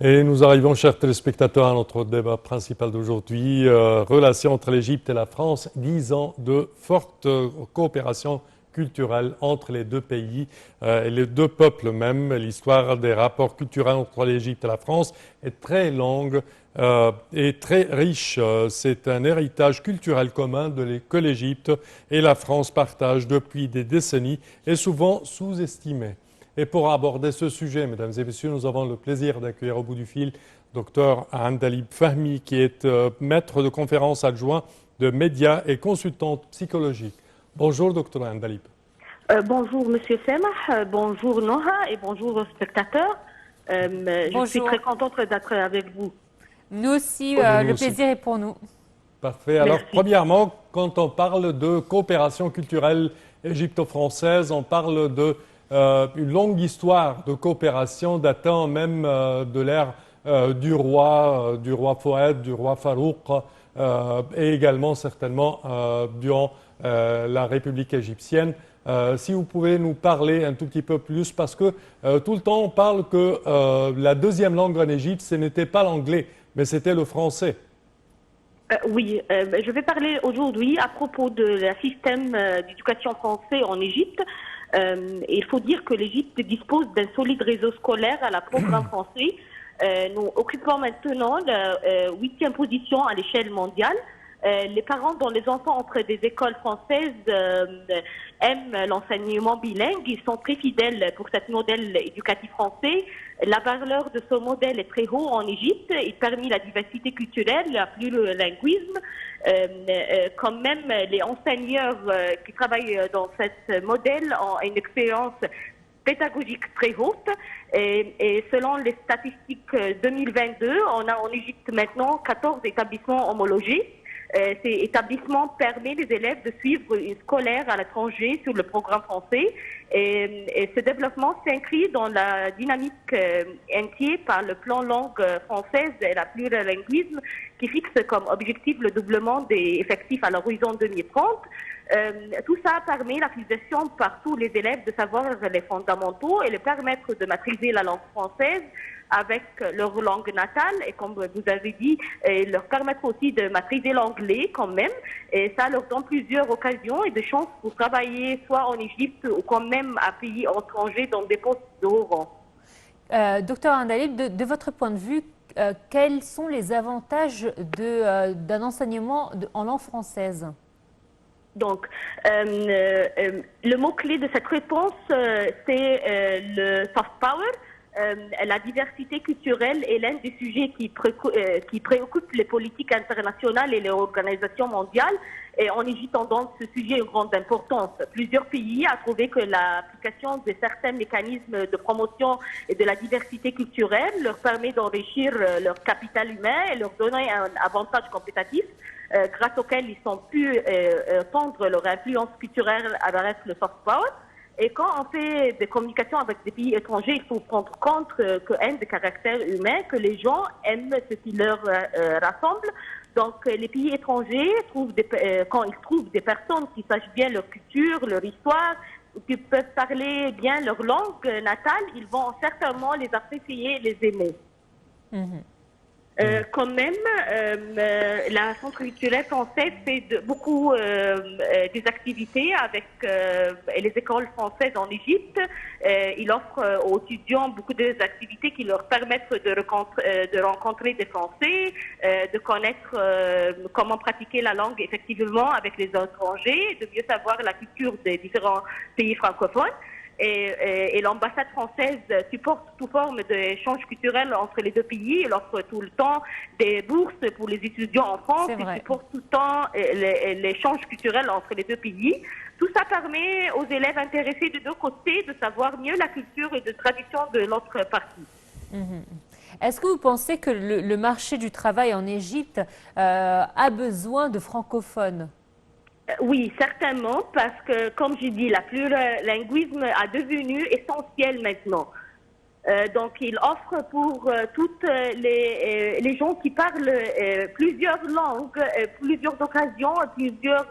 Et nous arrivons, chers téléspectateurs, à notre débat principal d'aujourd'hui, relations entre l'Égypte et la France, 10 ans de forte coopération culturelle entre les deux pays et les deux peuples même. L'histoire des rapports culturels entre l'Égypte et la France est très longue et très riche. C'est un héritage culturel commun que l'Égypte et la France partagent depuis des décennies et souvent sous-estimé. Et pour aborder ce sujet, mesdames et messieurs, nous avons le plaisir d'accueillir au bout du fil Dr Andalib Fahmi, qui est maître de conférences adjoint de médias et consultante psychologique. Bonjour, Dr Andalib. Bonjour, Monsieur Semah, bonjour Noha et bonjour aux spectateurs. Je suis très contente d'être avec vous. Nous aussi, le plaisir est pour nous. Parfait. Alors, premièrement, quand on parle de coopération culturelle égypto-française, on parle de une longue histoire de coopération datant même de l'ère du roi Fouad, du roi Farouk, et également certainement durant la République égyptienne. Si vous pouvez nous parler un tout petit peu plus, parce que tout le temps on parle que la deuxième langue en Égypte, ce n'était pas l'anglais, mais c'était le français. Oui, je vais parler aujourd'hui à propos de la système d'éducation français en Égypte. Il faut dire que l'Égypte dispose d'un solide réseau scolaire à la programme français. Nous occupons maintenant la 8e position à l'échelle mondiale. Les parents dont les enfants entrent des écoles françaises aiment l'enseignement bilingue. Ils sont très fidèles pour ce modèle éducatif français. La valeur de ce modèle est très haut en Égypte et permet la diversité culturelle, le plurilinguisme. Quand même, les enseignants qui travaillent dans ce modèle ont une expérience pédagogique très haute. Et selon les statistiques 2022, on a en Égypte maintenant 14 établissements homologués. Ces établissements permettent les élèves de suivre une scolaire à l'étranger sur le programme français. Et ce développement s'inscrit dans la dynamique initiée par le plan langue française et la plurilinguisme qui fixe comme objectif le doublement des effectifs à l'horizon 2030. Tout ça permet l'acquisition par tous les élèves de savoir les fondamentaux et les permettre de maîtriser la langue française avec leur langue natale et comme vous avez dit, leur permettre aussi de maîtriser l'anglais quand même. Et ça leur donne plusieurs occasions et des chances pour travailler soit en Égypte ou quand même à pays étrangers dans des postes de haut rang. Docteur Andalib, de votre point de vue, quels sont les avantages d'un enseignement en langue française ? Donc, le mot-clé de cette réponse, c'est le soft power. La diversité culturelle est l'un des sujets qui préoccupent les politiques internationales et les organisations mondiales. Et en Égypte, on donne ce sujet une grande importance. Plusieurs pays ont trouvé que l'application de certains mécanismes de promotion et de la diversité culturelle leur permet d'enrichir leur capital humain et leur donner un avantage compétitif grâce auquel ils ont pu tendre leur influence culturelle avec le soft power. Et quand on fait des communications avec des pays étrangers, il faut prendre compte qu'un des caractères humains, que les gens aiment ce qui leur rassemble. Donc, les pays étrangers, quand ils trouvent des personnes qui sachent bien leur culture, leur histoire, qui peuvent parler bien leur langue natale, ils vont certainement les apprécier et les aimer. Quand même, la Centre culturel français fait beaucoup des activités avec les écoles françaises en Égypte. Il offre aux étudiants beaucoup d'activités qui leur permettent de rencontrer des Français, de connaître comment pratiquer la langue effectivement avec les étrangers, de mieux savoir la culture des différents pays francophones. Et l'ambassade française supporte toute forme d'échange culturel entre les deux pays. Elle offre tout le temps des bourses pour les étudiants en France. Elle supporte tout le temps l'échange culturel entre les deux pays. Tout ça permet aux élèves intéressés de deux côtés de savoir mieux la culture et de tradition de l'autre partie. Est-ce que vous pensez que le marché du travail en Égypte a besoin de francophones ? Oui, certainement, parce que, comme j'ai dit, la plurilinguisme a devenu essentiel maintenant. Donc, il offre pour toutes les gens qui parlent plusieurs langues, plusieurs occasions, plusieurs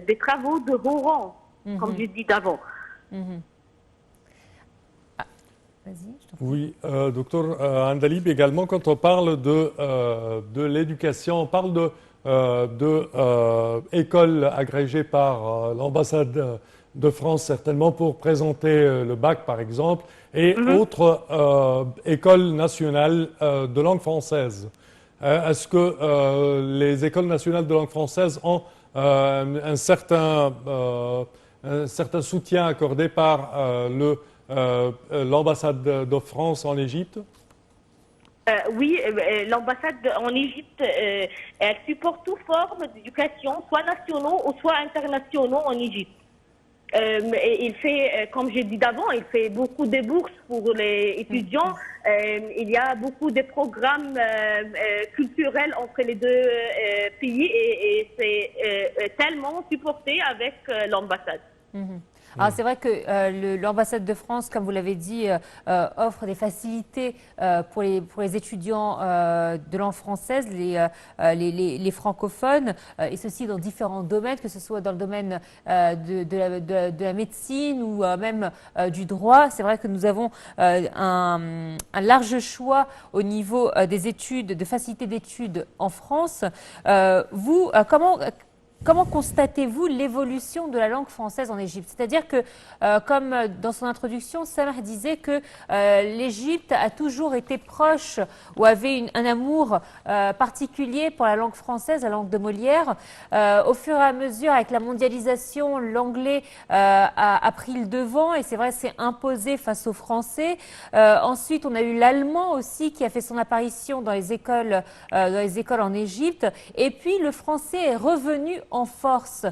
des travaux de haut rang, comme j'ai dit d'avant. Vas-y, je t'en prie. Oui, docteur Andalib, également, quand on parle de l'éducation, on parle écoles agrégées par l'ambassade de France, certainement, pour présenter le bac, par exemple, et Mhm. autres écoles nationales de langue française. Est-ce que les écoles nationales de langue française ont un certain soutien accordé par l'ambassade de France en Égypte? Oui, l'ambassade en Égypte, elle supporte toute forme d'éducation, soit nationaux ou soit internationaux en Égypte. Et il fait, comme j'ai dit d'avant, il fait beaucoup de bourses pour les étudiants. Il y a beaucoup de programmes culturels entre les deux pays et c'est tellement supporté avec l'ambassade. Mhm. Alors c'est vrai que l'ambassade de France, comme vous l'avez dit, offre des facilités pour les étudiants de langue française, les francophones, et ceci dans différents domaines, que ce soit dans le domaine de la médecine ou même du droit. C'est vrai que nous avons un large choix au niveau des études, de facilité d'études en France. Comment constatez-vous l'évolution de la langue française en Égypte? C'est-à-dire que, comme dans son introduction, Samar disait que l'Égypte a toujours été proche ou avait un amour particulier pour la langue française, la langue de Molière. Au fur et à mesure, avec la mondialisation, l'anglais a pris le devant et c'est vrai, s'est imposé face au français. Ensuite, on a eu l'allemand aussi qui a fait son apparition dans les écoles en Égypte. Et puis, le français est revenu en force.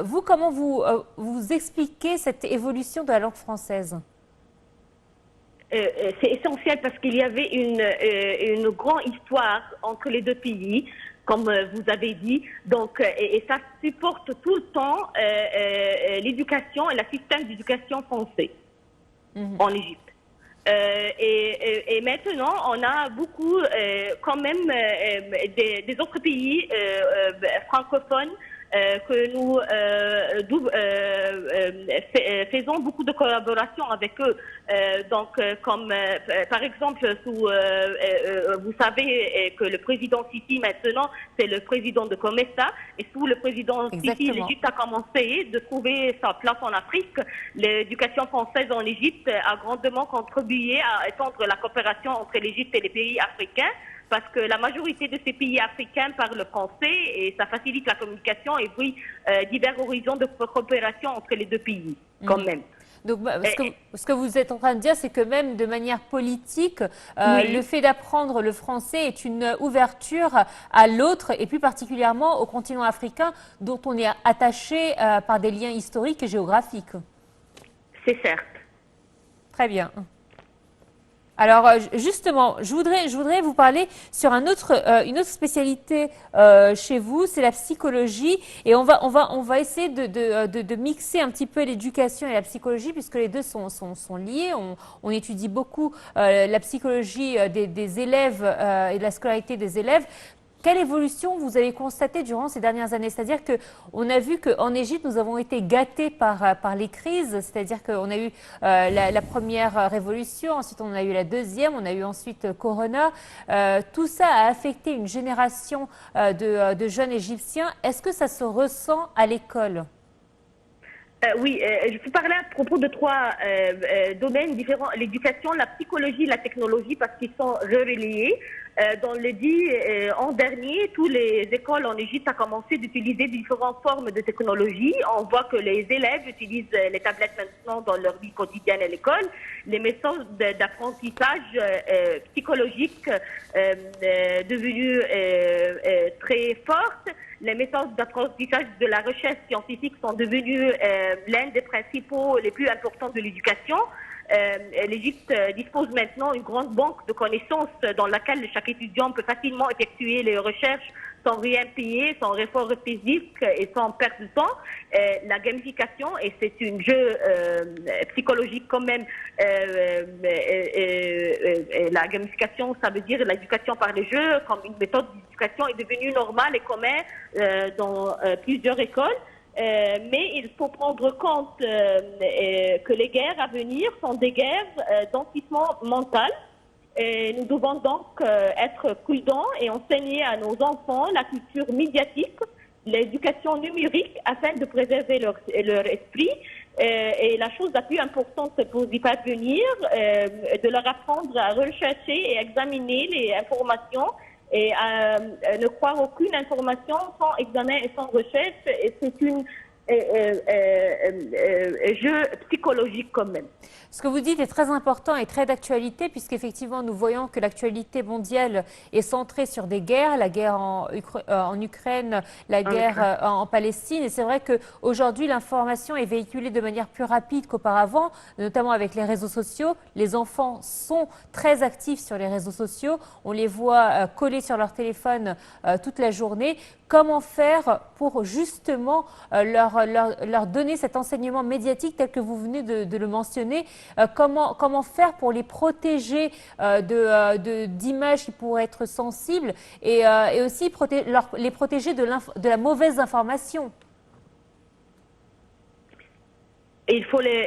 Vous, comment vous expliquez cette évolution de la langue française? C'est essentiel parce qu'il y avait une grande histoire entre les deux pays, comme vous avez dit. Donc, et ça supporte tout le temps l'éducation et le système d'éducation français en Égypte. Et maintenant, on a beaucoup quand même des autres pays francophones que nous faisons beaucoup de collaboration avec eux. Comme par exemple, vous savez que le président Sisi maintenant, c'est le président de Comesta, et sous le président Sisi, l'Égypte a commencé de trouver sa place en Afrique. L'éducation française en Égypte a grandement contribué à étendre la coopération entre l'Égypte et les pays africains, parce que la majorité de ces pays africains parlent français et ça facilite la communication et puis divers horizons de coopération entre les deux pays, quand même. Donc, ce que vous êtes en train de dire, c'est que même de manière politique, Oui. le fait d'apprendre le français est une ouverture à l'autre et plus particulièrement au continent africain dont on est attaché par des liens historiques et géographiques. C'est certes. Très bien. Alors justement, je voudrais vous parler sur une autre spécialité chez vous, c'est la psychologie, et on va essayer de mixer un petit peu l'éducation et la psychologie puisque les deux sont liés. On étudie beaucoup la psychologie des élèves et de la scolarité des élèves. Quelle évolution vous avez constatée durant ces dernières années? C'est-à-dire qu'on a vu qu'en Égypte, nous avons été gâtés par les crises, c'est-à-dire qu'on a eu la première révolution, ensuite on a eu la deuxième, on a eu ensuite Corona. Tout ça a affecté une génération de jeunes Égyptiens. Est-ce que ça se ressent à l'école? Oui, je peux parler à propos de trois domaines différents, l'éducation, la psychologie, la technologie, parce qu'ils sont reliés. Dans le dit en dernier, toutes les écoles en Égypte ont commencé d'utiliser différentes formes de technologie. On voit que les élèves utilisent les tablettes maintenant dans leur vie quotidienne à l'école. Les méthodes d'apprentissage psychologique devenues très fortes. Les méthodes d'apprentissage de la recherche scientifique sont devenues l'un des principaux les plus importants de l'éducation. L'Égypte dispose maintenant d'une grande banque de connaissances dans laquelle chaque étudiant peut facilement effectuer les recherches sans rien payer, sans effort physique et sans perte de temps. La gamification, et c'est un jeu psychologique quand même, la gamification, ça veut dire l'éducation par les jeux, comme une méthode d'éducation est devenue normale et commune dans plusieurs écoles. mais il faut prendre compte que les guerres à venir sont des guerres d'enfouissement mental. Et nous devons donc être prudents et enseigner à nos enfants la culture médiatique, l'éducation numérique afin de préserver leur esprit. Et la chose la plus importante pour y parvenir, de leur apprendre à rechercher et examiner les informations et à ne croire aucune information sans examen et sans recherche. Et c'est un jeu psychologique quand même. Ce que vous dites est très important et très d'actualité, puisqu'effectivement, nous voyons que l'actualité mondiale est centrée sur des guerres, la guerre en Ukraine, la guerre en Palestine. Et c'est vrai qu'aujourd'hui, l'information est véhiculée de manière plus rapide qu'auparavant, notamment avec les réseaux sociaux. Les enfants sont très actifs sur les réseaux sociaux. On les voit collés sur leur téléphone toute la journée. Comment faire pour justement leur donner cet enseignement médiatique tel que vous venez de le mentionner? Comment faire pour les protéger d'images qui pourraient être sensibles et aussi les protéger de la mauvaise information? Il faut leur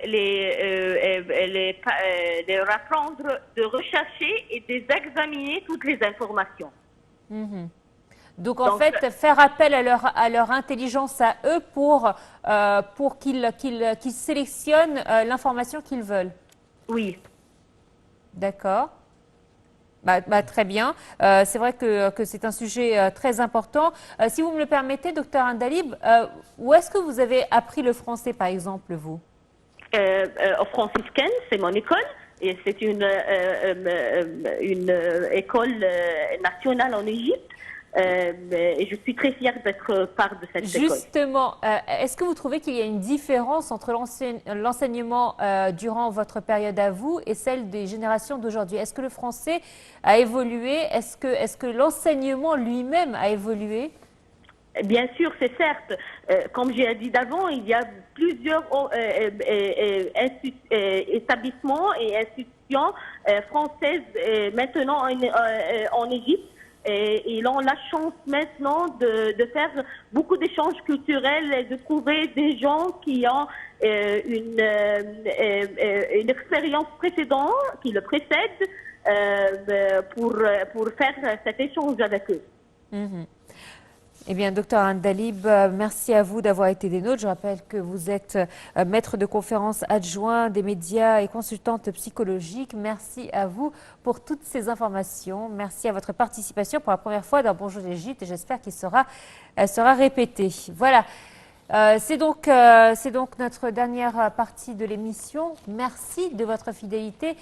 apprendre de rechercher et d'examiner toutes les informations. Donc, en fait, faire appel à leur intelligence à eux pour qu'ils sélectionnent l'information qu'ils veulent. Oui. D'accord. Très bien. C'est vrai que c'est un sujet très important. Si vous me le permettez, docteur Andalib, où est-ce que vous avez appris le français, par exemple, vous? Au franciscaine, c'est mon école. Et c'est une école nationale en Égypte. Et je suis très fière d'être part de cette école. Justement, est-ce que vous trouvez qu'il y a une différence entre l'enseignement durant votre période à vous et celle des générations d'aujourd'hui? Est-ce que le français a évolué? Est-ce que l'enseignement lui-même a évolué? Bien sûr, c'est certes. Comme j'ai dit d'avant, il y a plusieurs établissements et institutions françaises maintenant en Égypte. Et ils ont la chance maintenant de faire beaucoup d'échanges culturels et de trouver des gens qui ont une expérience précédente, qui le précède, pour faire cet échange avec eux. Eh bien, docteur Andalib, merci à vous d'avoir été des nôtres. Je rappelle que vous êtes maître de conférences adjoint des médias et consultante psychologique. Merci à vous pour toutes ces informations. Merci à votre participation pour la première fois dans Bonjour l'Égypte et j'espère qu'elle sera répétée. Voilà. C'est donc notre dernière partie de l'émission. Merci de votre fidélité.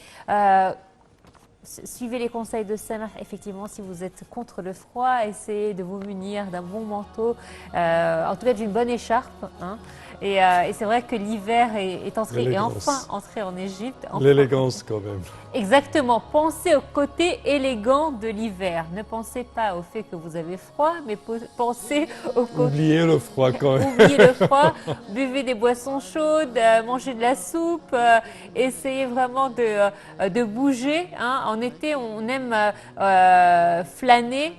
Suivez les conseils de Samar, effectivement, si vous êtes contre le froid, essayez de vous munir d'un bon manteau, en tout cas d'une bonne écharpe. Hein. Et c'est vrai que l'hiver est enfin entré en Égypte. L'élégance quand même. Exactement, pensez au côté élégant de l'hiver. Ne pensez pas au fait que vous avez froid, mais pensez au côté... Oubliez le froid quand même. Oubliez le froid, buvez des boissons chaudes, mangez de la soupe, essayez vraiment de bouger. Hein. En été, on aime flâner.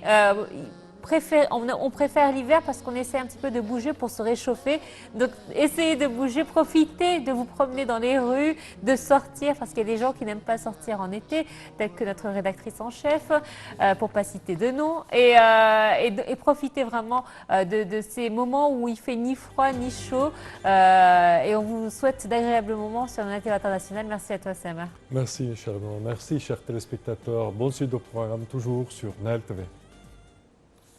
On préfère l'hiver parce qu'on essaie un petit peu de bouger pour se réchauffer. Donc, essayez de bouger, profitez de vous promener dans les rues, de sortir, parce qu'il y a des gens qui n'aiment pas sortir en été, telle que notre rédactrice en chef, pour ne pas citer de nom. Et profitez vraiment de ces moments où il fait ni froid ni chaud. Et on vous souhaite d'agréables moments sur Nana TV International. Merci à toi, Samar. Merci, cher Nour. Merci, chers téléspectateurs. Bonne suite au programme, toujours sur Nana TV.